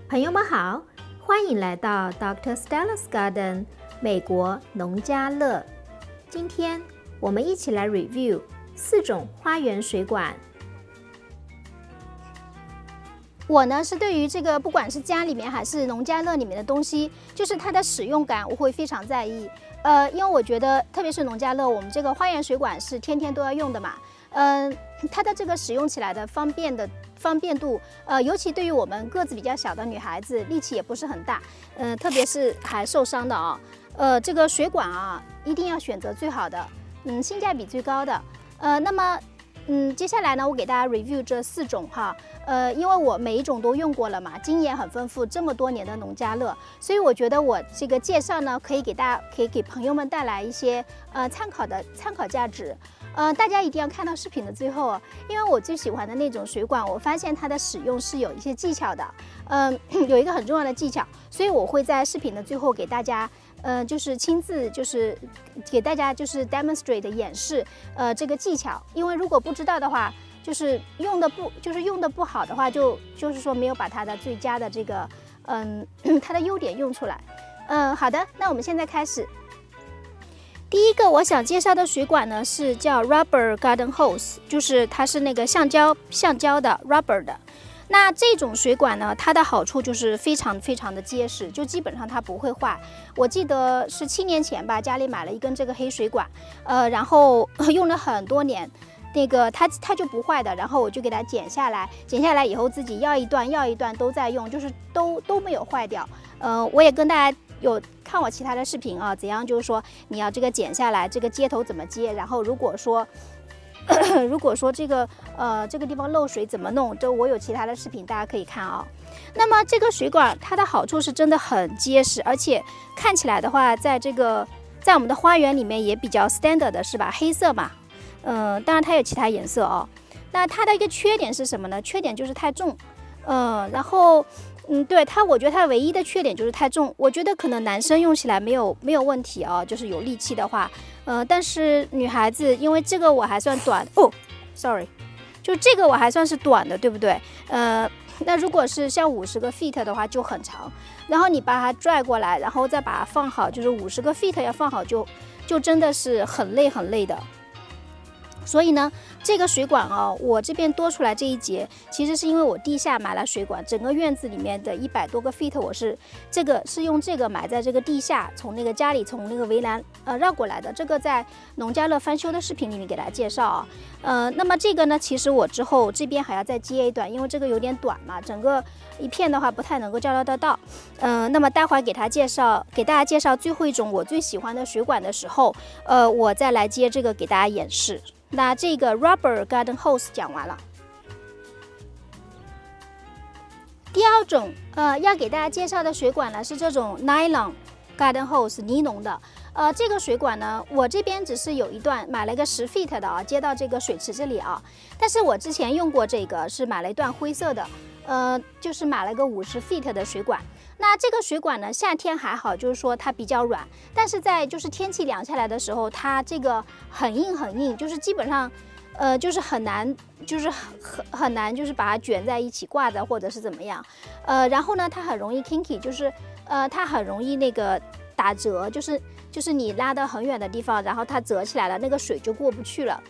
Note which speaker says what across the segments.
Speaker 1: 朋友们好，欢迎来到 Dr. Stella's Garden 美国农家乐。今天我们一起来 review 4种花园水管。
Speaker 2: 我呢是对于这个不管是家里面还是农家乐里面的东西，就是它的使用感我会非常在意。因为我觉得特别是农家乐，我们这个花园水管是天天都要用的嘛。它的这个使用起来的方便度，尤其对于我们个子比较小的女孩子，力气也不是很大，特别是还受伤的啊，这个水管啊一定要选择最好的，性价比最高的。那么接下来呢，我给大家 review 这4种哈，因为我每一种都用过了嘛，经验很丰富，这么多年的农家乐，所以我觉得我这个介绍呢，可以给朋友们带来一些参考价值。大家一定要看到视频的最后哦，因为我最喜欢的那种水管，我发现它的使用是有一些技巧的，有一个很重要的技巧，所以我会在视频的最后给大家，就是亲自就是给大家就是 demonstrate 演示，这个技巧，因为如果不知道的话，就是用的不好的话，就是说没有把它的最佳的这个，它的优点用出来。好的，那我们现在开始。第一个我想介绍的水管呢是叫 Rubber Garden Hose， 就是它是那个橡胶的 rubber 的。那这种水管呢，它的好处就是非常的结实，就基本上它不会坏。我记得是7年前吧，家里买了一根这个黑水管，然后用了很多年，那个它就不坏的。然后我就给它剪下来以后自己要一段都在用，就是都没有坏掉。我也跟大家有看我其他的视频啊，怎样就是说你要这个剪下来，这个接头怎么接，然后如果说这个地方漏水怎么弄，这我有其他的视频大家可以看啊。那么这个水管它的好处是真的很结实，而且看起来的话，在我们的花园里面也比较 standard 的是吧？黑色嘛，当然它有其他颜色哦。那它的一个缺点是什么呢？缺点就是太重，然后。对它，我觉得它唯一的缺点就是太重。我觉得可能男生用起来没有问题啊，就是有力气的话，但是女孩子，因为这个我还算短，sorry， 就这个我还算是短的，对不对？那如果是像50个 feet 的话就很长，然后你把它拽过来，然后再把它放好，就是50个 feet 要放好就真的是很累的。所以呢，这个水管啊，我这边多出来这一节，其实是因为我地下买了水管，整个院子里面的100多个 feet， 我是用这个埋在这个地下，从那个家里从那个围栏绕过来的。这个在农家乐翻修的视频里面给大家介绍啊。那么这个呢，其实我之后这边还要再接一段，因为这个有点短嘛，整个一片的话不太能够照料得到。那么待会儿给大家介绍最后一种我最喜欢的水管的时候，我再来接这个给大家演示。那这个 Rubber Garden Hose 讲完了。第2种要给大家介绍的水管呢是这种 Nylon Garden Hose 尼龙的。这个水管呢，我这边只是有一段买了一个10 feet 的啊，接到这个水池这里啊。但是我之前用过这个，是买了一段灰色的，就是买了个50 feet 的水管。那这个水管呢，夏天还好，就是说它比较软，但是在就是天气凉下来的时候，它这个很硬，就是基本上，就是很难，就是很难，就是把它卷在一起挂着或者是怎么样，然后呢，它很容易 kinky， 就是它很容易那个打折，就是你拉到很远的地方，然后它折起来了，那个水就过不去了。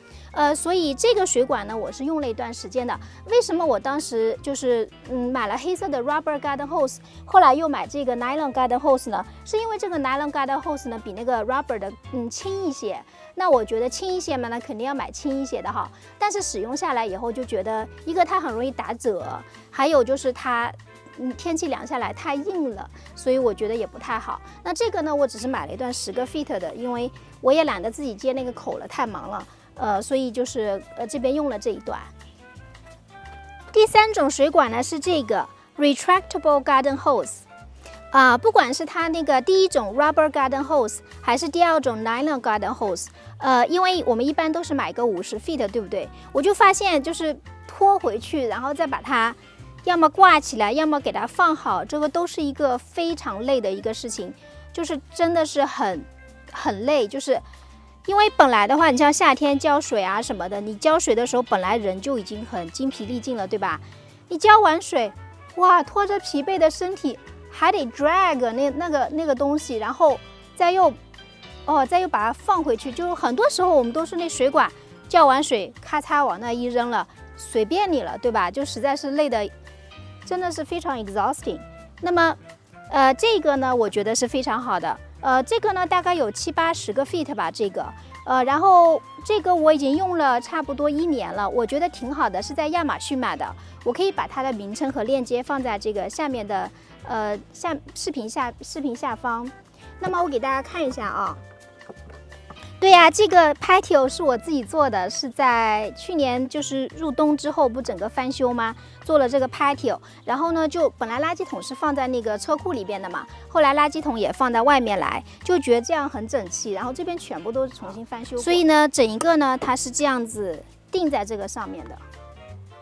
Speaker 2: 所以这个水管呢，我是用了一段时间的。为什么我当时就是买了黑色的 Rubber Garden Hose， 后来又买这个 Nylon Garden Hose 呢？是因为这个 Nylon Garden Hose 呢比那个 Rubber 的轻一些。那我觉得轻一些嘛，那肯定要买轻一些的哈。但是使用下来以后就觉得，一个它很容易打褶，还有就是它天气凉下来太硬了，所以我觉得也不太好。那这个呢，我只是买了一段10个 feet 的，因为我也懒得自己接那个口了，太忙了。所以就是这边用了这一段。第3种水管呢是这个 Retractable Garden Hose。不管是它那个第1种 Rubber Garden Hose， 还是第2种 Nylon Garden Hose， 因为我们一般都是买个50 feet， 对不对？我就发现就是拖回去，然后再把它要么挂起来，要么给它放好，这个都是一个非常累的一个事情，就是真的是很累，就是因为本来的话，你像夏天浇水啊什么的，你浇水的时候本来人就已经很精疲力尽了，对吧？你浇完水，哇，拖着疲惫的身体还得 drag 那个东西，然后再又把它放回去。就是很多时候我们都是那水管浇完水，咔嚓往那一扔了，随便你了，对吧？就实在是累的，真的是非常 exhausting。那么，这个呢，我觉得是非常好的。这个呢，大概有70-80个 feet 吧，这个。然后这个我已经用了差不多1年了，我觉得挺好的，是在亚马逊买的。我可以把它的名称和链接放在这个下面的视频下方。那么我给大家看一下啊。对呀，这个 patio 是我自己做的，是在去年就是入冬之后不整个翻修吗？做了这个 patio， 然后呢，就本来垃圾桶是放在那个车库里边的嘛，后来垃圾桶也放到外面来，就觉得这样很整齐，然后这边全部都是重新翻修过，所以呢，整一个呢它是这样子钉在这个上面的，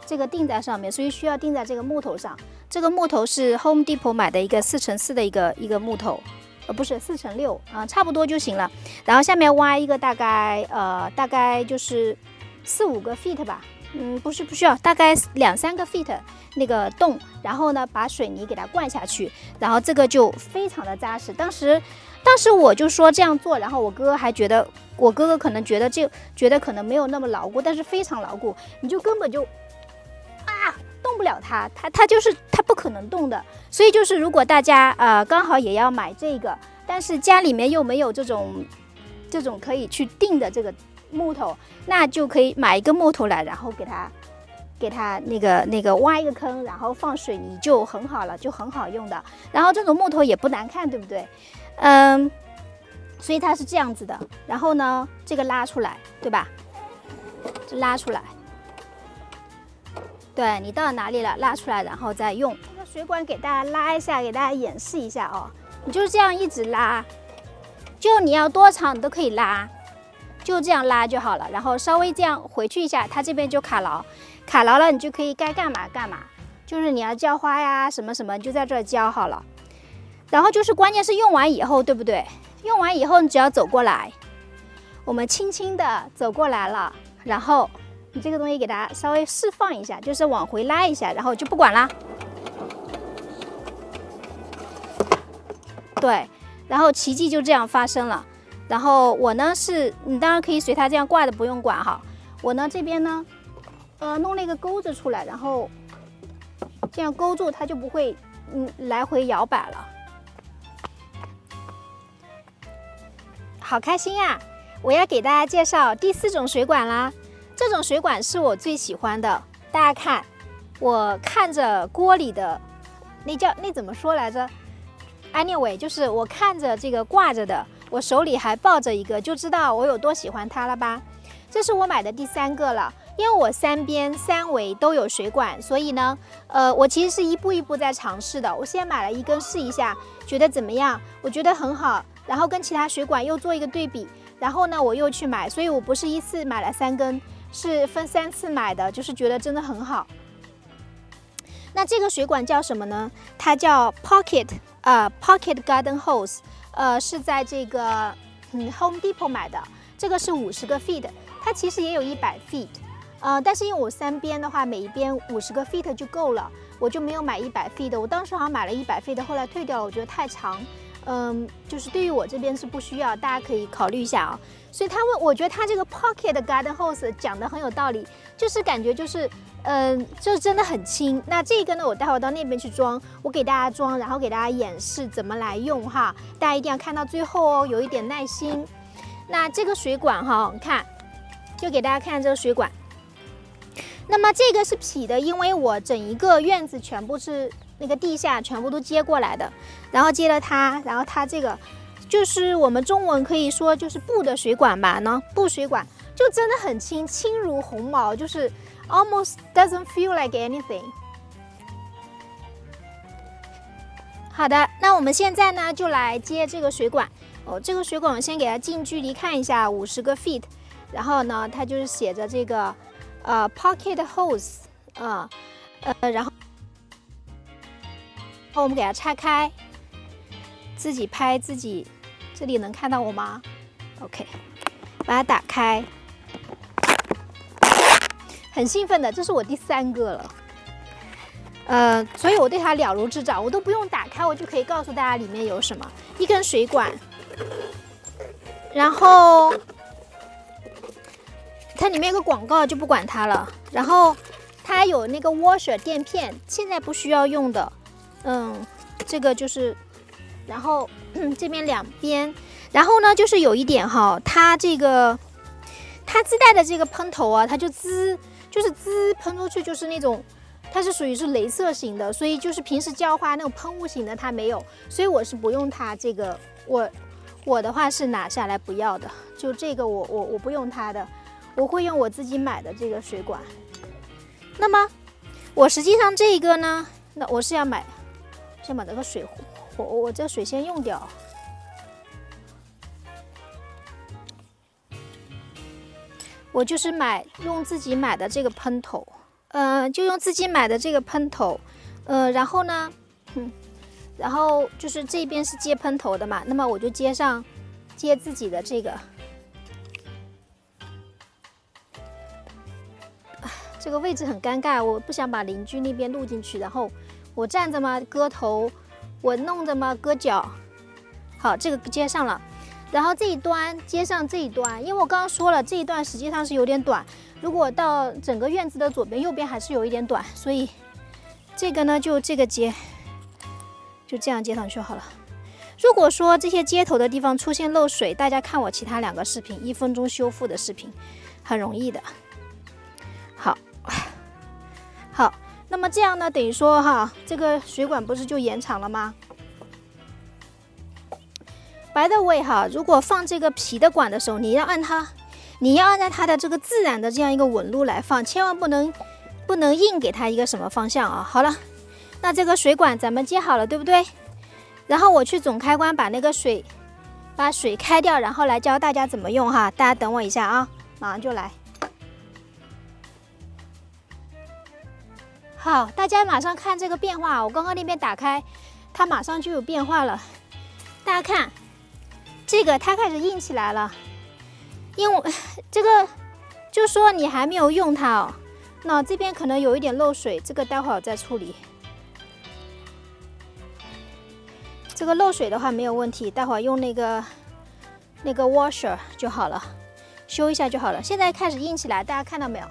Speaker 2: 这个钉在上面，所以需要钉在这个木头上。这个木头是 Home Depot 买的一个4x4的一个木头。不是4x6啊，差不多就行了。然后下面挖一个大概就是4-5个 feet 吧，不需要，大概2-3个 feet 那个洞，然后呢把水泥给它灌下去，然后这个就非常的扎实。当时我就说这样做，然后我哥哥可能觉得可能没有那么牢固，但是非常牢固，你就根本就动不了它就是它不可能动的。所以就是如果大家刚好也要买这个，但是家里面又没有这种可以去钉的这个木头，那就可以买一个木头来，然后给它那个挖一个坑，然后放水泥就很好了，就很好用的。然后这种木头也不难看，对不对？所以它是这样子的。然后呢，这个拉出来，对吧？这拉出来。对，你到哪里了，拉出来，然后再用这个水管给大家拉一下，给大家演示一下哦。你就是这样一直拉，就你要多长你都可以拉，就这样拉就好了。然后稍微这样回去一下，它这边就卡牢了，你就可以该干嘛干嘛。就是你要浇花呀什么什么，你就在这儿浇好了。然后就是关键是用完以后，对不对？用完以后你只要走过来，我们轻轻的走过来了，然后你这个东西给它稍微释放一下，就是往回拉一下，然后就不管啦。对，然后奇迹就这样发生了。然后我呢你当然可以随它这样挂着不用管哈。我呢这边呢，弄了一个钩子出来，然后这样勾住它就不会来回摇摆了。好开心呀！我要给大家介绍第4种水管啦。这种水管是我最喜欢的，大家看，我看着锅里的那怎么说来着 ？Anyway， 就是我看着这个挂着的，我手里还抱着一个，就知道我有多喜欢它了吧？这是我买的第3个了，因为我3边3围都有水管，所以呢，我其实是一步一步在尝试的。我先买了1根试一下，觉得怎么样？我觉得很好，然后跟其他水管又做一个对比，然后呢，我又去买，所以我不是一次买了3根。是分3次买的，就是觉得真的很好。那这个水管叫什么呢？它叫 Pocket Garden Hose， 是在这个Home Depot 买的。这个是50个 feet， 它其实也有100 feet， 但是因为我3边的话，每一边50个 feet 就够了，我就没有买100 feet 的。我当时好像买了100 feet， 后来退掉了，我觉得太长。就是对于我这边是不需要，大家可以考虑一下啊。所以我觉得他这个 Pocket Garden Hose 讲的很有道理，就是感觉就是，就真的很轻。那这个呢，我待会儿到那边去装，我给大家装，然后给大家演示怎么来用哈。大家一定要看到最后哦，有一点耐心。那这个水管哈，你看，就给大家看这个水管。那么这个是劈的，因为我整一个院子全部是那个地下全部都接过来的，然后接了它，然后它这个就是我们中文可以说就是布的水管吧呢，布水管就真的很轻，轻如鸿毛，就是 almost doesn't feel like anything。好的，那我们现在呢就来接这个水管哦。这个水管我先给它近距离看一下，50个 feet， 然后呢它就是写着这个Pocket Hose 然后我们给它拆开，自己拍自己。这里能看到我吗 ？OK， 把它打开。很兴奋的，这是我第3个了。所以我对它了如指掌，我都不用打开，我就可以告诉大家里面有什么。一根水管，然后它里面有个广告，就不管它了。然后它有那个 washer 垫片，现在不需要用的。这个就是，然后这边两边，然后呢就是有一点哈，它自带的这个喷头啊，它就是喷出去就是那种，它是属于是镭射型的，所以就是平时浇花那种喷雾型的它没有，所以我是不用它这个，我的话是拿下来不要的，就这个我不用它的，我会用我自己买的这个水管。那么我实际上这个呢，那我是要买。先把这个水，我这个水先用掉。我就是用自己买的这个喷头，就用自己买的这个喷头，然后呢，然后就是这边是接喷头的嘛，那么我就接自己的这个，这个位置很尴尬，我不想把邻居那边录进去，然后。我站着嘛割头，我弄着嘛割脚，好，这个接上了，然后这一端接上这一端，因为我刚刚说了这一段实际上是有点短，如果到整个院子的左边右边还是有一点短，所以这个呢就这个接，就这样接上去好了。如果说这些接头的地方出现漏水，大家看我其他2个视频，1分钟修复的视频，很容易的。好。那么这样呢，等于说哈，这个水管不是就延长了吗？ By the way 哈，如果放这个皮的管的时候，你要按照它的这个自然的这样一个纹路来放，千万不能硬给它一个什么方向啊。好了，那这个水管咱们接好了，对不对？然后我去总开关把水开掉，然后来教大家怎么用哈。大家等我一下啊，马上就来。好，大家马上看这个变化，我刚刚那边打开，它马上就有变化了。大家看，这个它开始硬起来了，因为这个就说你还没有用它哦，那这边可能有一点漏水，这个待会儿我再处理。这个漏水的话没有问题，待会儿用那个 washer 就好了，修一下就好了。现在开始硬起来，大家看到没有？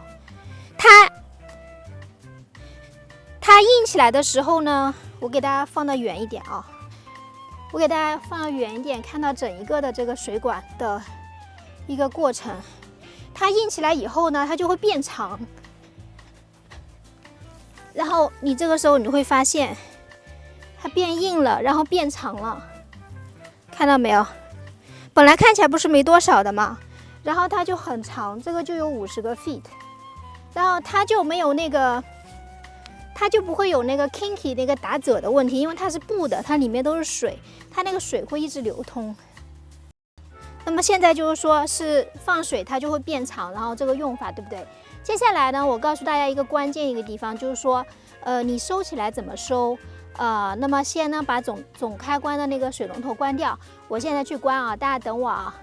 Speaker 2: 它硬起来的时候呢，我给大家放到远一点啊，我给大家放到远一点，看到整一个的这个水管的一个过程。它硬起来以后呢，它就会变长，然后你这个时候你会发现它变硬了，然后变长了，看到没有？本来看起来不是没多少的嘛，然后它就很长，这个就有50个 feet， 然后它就没有那个。它就不会有那个 kinky 那个打褶的问题，因为它是布的，它里面都是水，它那个水会一直流通。那么现在就是说是放水，它就会变长，然后这个用法对不对？接下来呢，我告诉大家一个关键一个地方，就是说，你收起来怎么收？那么先呢把总开关的那个水龙头关掉，我现在去关啊，大家等我啊。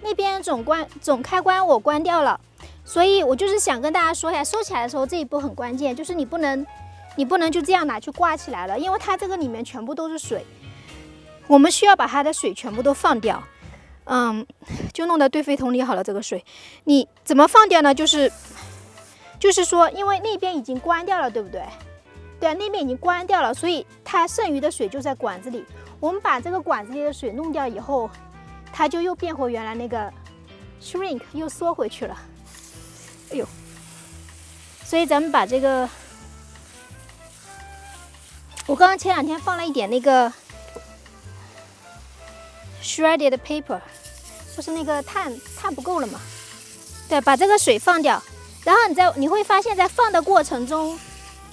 Speaker 2: 那边总开关我关掉了。所以我就是想跟大家说一下，收起来的时候这一步很关键，就是你不能就这样拿去挂起来了，因为它这个里面全部都是水，我们需要把它的水全部都放掉，就弄得对飞桶里好了。这个水你怎么放掉呢？就是说，因为那边已经关掉了，对不对？对啊，那边已经关掉了，所以它剩余的水就在管子里。我们把这个管子里的水弄掉以后，它就又变回原来那个 shrink， 又缩回去了。哎呦，所以咱们把这个，我刚刚前2天放了一点那个 shredded paper， 不是那个碳不够了嘛？对，把这个水放掉，然后你会发现在放的过程中，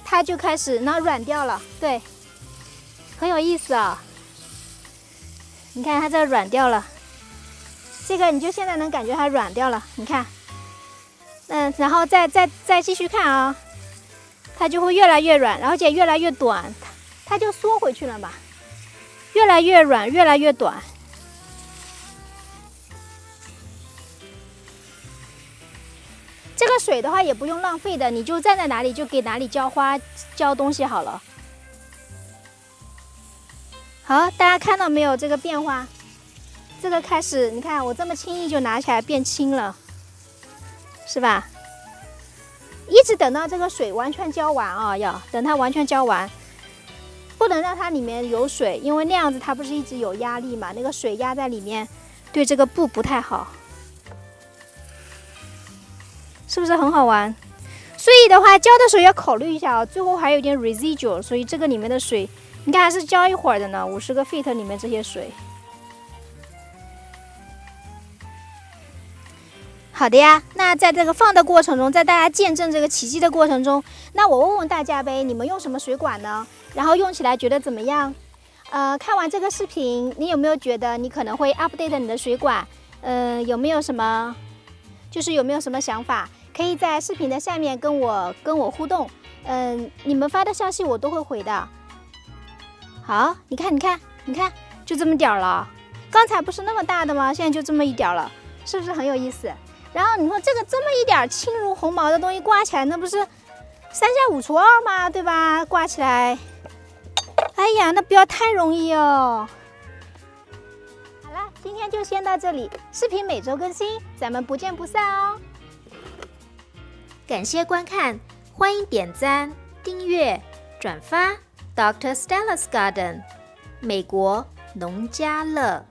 Speaker 2: 它就开始软掉了，对，很有意思啊。你看它这软掉了，这个你就现在能感觉它软掉了，你看。然后再继续看啊，它就会越来越软，而且越来越短，它就缩回去了嘛，越来越软，越来越短。这个水的话也不用浪费的，你就站在哪里就给哪里浇花、浇东西好了。好，大家看到没有这个变化？这个开始，你看我这么轻易就拿起来变轻了，是吧？一直等到这个水完全浇完啊，要等它完全浇完，不能让它里面有水，因为那样子它不是一直有压力嘛，那个水压在里面，对这个布不太好。是不是很好玩？所以的话，浇的时候要考虑一下啊，最后还有一点 residual， 所以这个里面的水，你看还是浇一会儿的呢。50个 feet 里面这些水。好的呀，那在这个放的过程中，在大家见证这个奇迹的过程中，那我问问大家呗，你们用什么水管呢？然后用起来觉得怎么样？看完这个视频，你有没有觉得你可能会 update 你的水管？有没有什么？就是有没有什么想法，可以在视频的下面跟我互动。你们发的消息我都会回的。好，你看，就这么点儿了。刚才不是那么大的吗？现在就这么一点了，是不是很有意思？然后你说这么一点轻如鸿毛的东西挂起来，那不是3下5除2吗？对吧？挂起来，哎呀，那不要太容易哦。今天就先到这里，视频每周更新，咱们不见不散哦。
Speaker 1: 感谢观看，欢迎点赞、订阅、转发 Dr. Stella's Garden 美国农家乐。